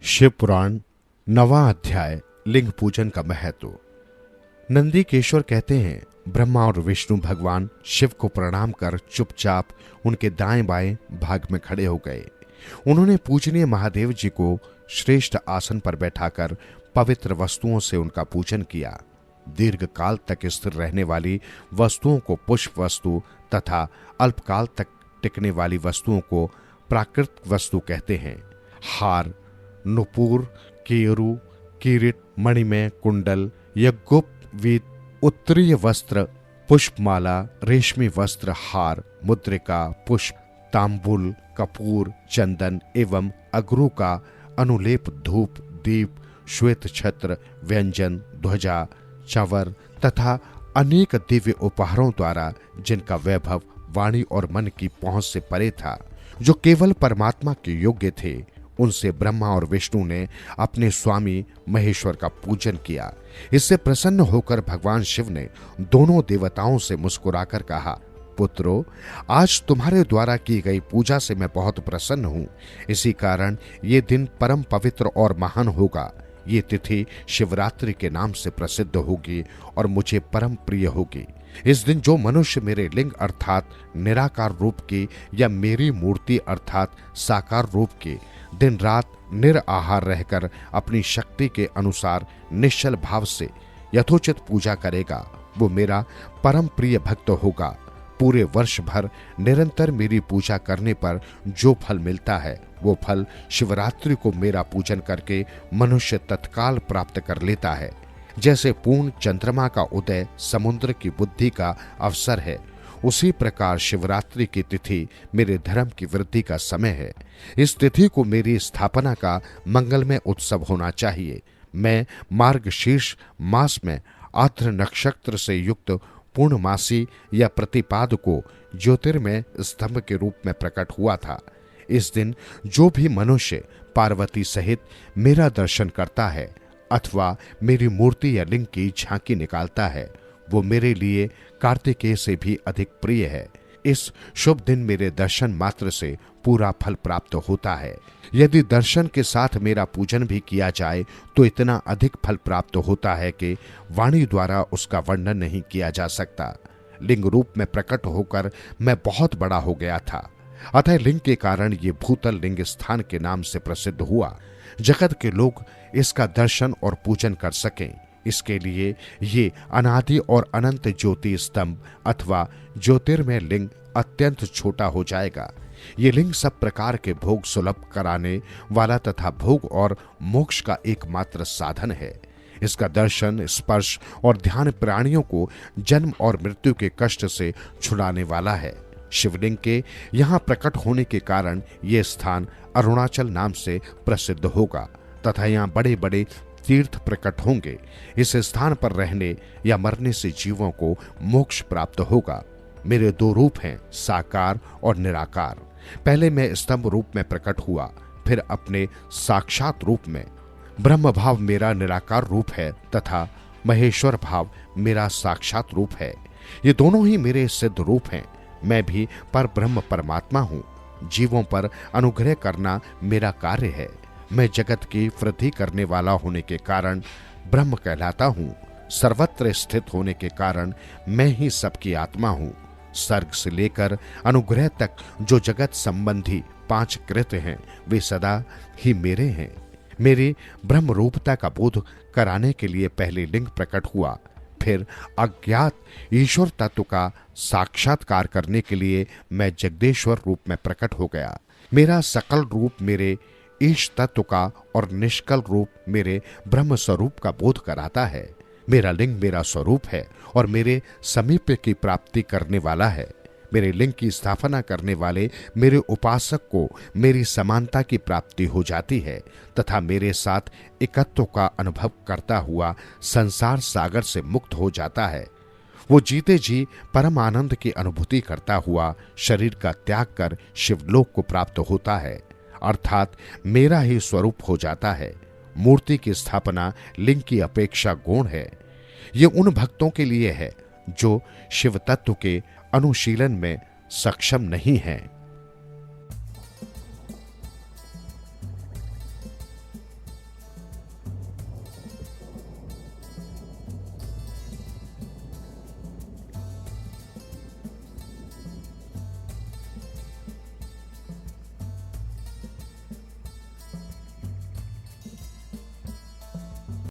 शिव पुराण 9वां अध्याय लिंग पूजन का महत्व। नंदीकेश्वर कहते हैं, ब्रह्मा और विष्णु भगवान शिव को प्रणाम कर चुपचाप उनके दाएं बाएं भाग में खड़े हो गए। उन्होंने पूजनीय महादेव जी को श्रेष्ठ आसन पर बैठाकर पवित्र वस्तुओं से उनका पूजन किया। दीर्घ काल तक स्थिर रहने वाली वस्तुओं को पुष्प वस्तु तथा अल्पकाल तक टिकने वाली वस्तुओं को प्राकृत वस्तु कहते हैं। हार, नुपुर, केरू, किरीट, मणिमय कुंडल, यज्ञोपवीत, उत्तरीय वस्त्र, पुष्पमाला, रेशमी वस्त्र, हार, मुद्रिका, पुष्प, तांबुल, कपूर, चंदन एवं अगरू का अनुलेप, धूप, दीप, श्वेत छत्र, व्यंजन, ध्वजा, चवर तथा अनेक दिव्य उपहारों द्वारा जिनका वैभव वाणी और मन की पहुंच से परे था, जो केवल परमात्मा के योग्य थे, उनसे ब्रह्मा और विष्णु ने अपने स्वामी महेश्वर का पूजन किया। इससे प्रसन्न होकर भगवान शिव ने दोनों देवताओं से मुस्कुराकर कहा, पुत्रो, आज तुम्हारे द्वारा की गई पूजा से मैं बहुत प्रसन्न हूं। इसी कारण ये दिन परम पवित्र और महान होगा। ये तिथि शिवरात्रि के नाम से प्रसिद्ध होगी और मुझे परम प्रिय होगी। इस दिन जो मनुष्य मेरे लिंग अर्थात निराकार रूप की या मेरी मूर्ति अर्थात साकार रूप की दिन रात निराहार रहकर अपनी शक्ति के अनुसार निश्चल भाव से यथोचित पूजा करेगा, वो मेरा परम प्रिय भक्त होगा। पूरे वर्ष भर निरंतर मेरी पूजा करने पर जो फल मिलता है, वो फल शिवरात्रि को मेरा पूजन करके मनुष्य तत्काल प्राप्त कर लेता है। जैसे पूर्ण चंद्रमा का उदय समुद्र की बुद्धि का अवसर है, उसी प्रकार शिवरात्रि की तिथि मेरे धर्म की वृद्धि का समय है। इस तिथि को मेरी स्थापना का मंगलमय उत्सव होना चाहिए। मैं मार्गशीर्ष मास में आर्द्र नक्षत्र से युक्त पूर्णमासी या प्रतिपाद को ज्योतिर्मय स्तंभ के रूप में प्रकट हुआ था। इस दिन जो भी मनुष्य पार्वती सहित मेरा दर्शन करता है अथवा मेरी मूर्ति या लिंग की झांकी निकालता है, वो मेरे लिए कार्तिकेय से भी अधिक प्रिय है। इस शुभ दिन मेरे दर्शन मात्र से पूरा फल प्राप्त होता है। यदि दर्शन के साथ मेरा पूजन भी किया जाए तो इतना अधिक फल प्राप्त होता है कि वाणी द्वारा उसका वर्णन नहीं किया जा सकता। लिंग रूप में प्रकट होकर मैं बहुत बड़ा हो गया था, अतः लिंग के कारण ये भूतल लिंग स्थान के नाम से प्रसिद्ध हुआ। जगत के लोग इसका दर्शन और पूजन कर सकें, इसके लिए ये अनादि और अनंत ज्योति स्तंभ अथवा ज्योतिर्मय लिंग अत्यंत छोटा हो जाएगा। ये लिंग सब प्रकार के भोग सुलभ कराने वाला तथा भोग और मोक्ष का एकमात्र साधन है। इसका दर्शन, स्पर्श और ध्यान प्राणियों को जन्म और मृत्यु के कष्ट से छुड़ाने वाला है। शिवलिंग के यहाँ प्रकट होने के कारण ये स्थान अरुणाचल नाम से प्रसिद्ध होगा तथा यहाँ बड़े बड़े तीर्थ प्रकट होंगे। इस स्थान पर रहने या मरने से जीवों को मोक्ष प्राप्त होगा। मेरे दो रूप हैं, साकार और निराकार। पहले मैं स्तंभ रूप में प्रकट हुआ, फिर अपने साक्षात रूप में। ब्रह्म भाव मेरा निराकार रूप है तथा महेश्वर भाव मेरा साक्षात रूप है। ये दोनों ही मेरे सिद्ध रूप हैं। मैं भी पर ब्रह्म परमात्मा हूँ। जीवों पर अनुग्रह करना मेरा कार्य है। मैं जगत की वृद्धि करने वाला होने के कारण ब्रह्म कहलाता हूँ। सर्वत्र स्थित होने के कारण मैं ही सबकी आत्मा हूँ। सर्ग से लेकर अनुग्रह तक जो जगत संबंधी 5 कृत्य हैं, वे सदा ही मेरे हैं। मेरी ब्रह्म रूपता का बोध कराने के लिए पहले लिंग प्रकट हुआ, फिर अज्ञात ईश्वर तत्व का साक्षात्कार करने के लिए मैं जगदेश्वर रूप में प्रकट हो गया। मेरा सकल रूप मेरे ईश तत्व का और निष्कल रूप मेरे ब्रह्म स्वरूप का बोध कराता है। मेरा लिंग मेरा स्वरूप है और मेरे समीप की प्राप्ति करने वाला है। मेरे लिंग की स्थापना करने वाले मेरे उपासक को मेरी समानता की प्राप्ति हो जाती है तथा मेरे साथ एकत्व का अनुभव करता हुआ संसार सागर से मुक्त हो जाता है। वो जीते जी परम आनंद की अनुभूति करता हुआ शरीर का त्याग कर शिवलोक को प्राप्त होता है, अर्थात मेरा ही स्वरूप हो जाता है। मूर्ति की स्थापना लिंग की अपेक्षा गौण है। ये उन भक्तों के लिए है जो शिव तत्व के अनुशीलन में सक्षम नहीं हैं।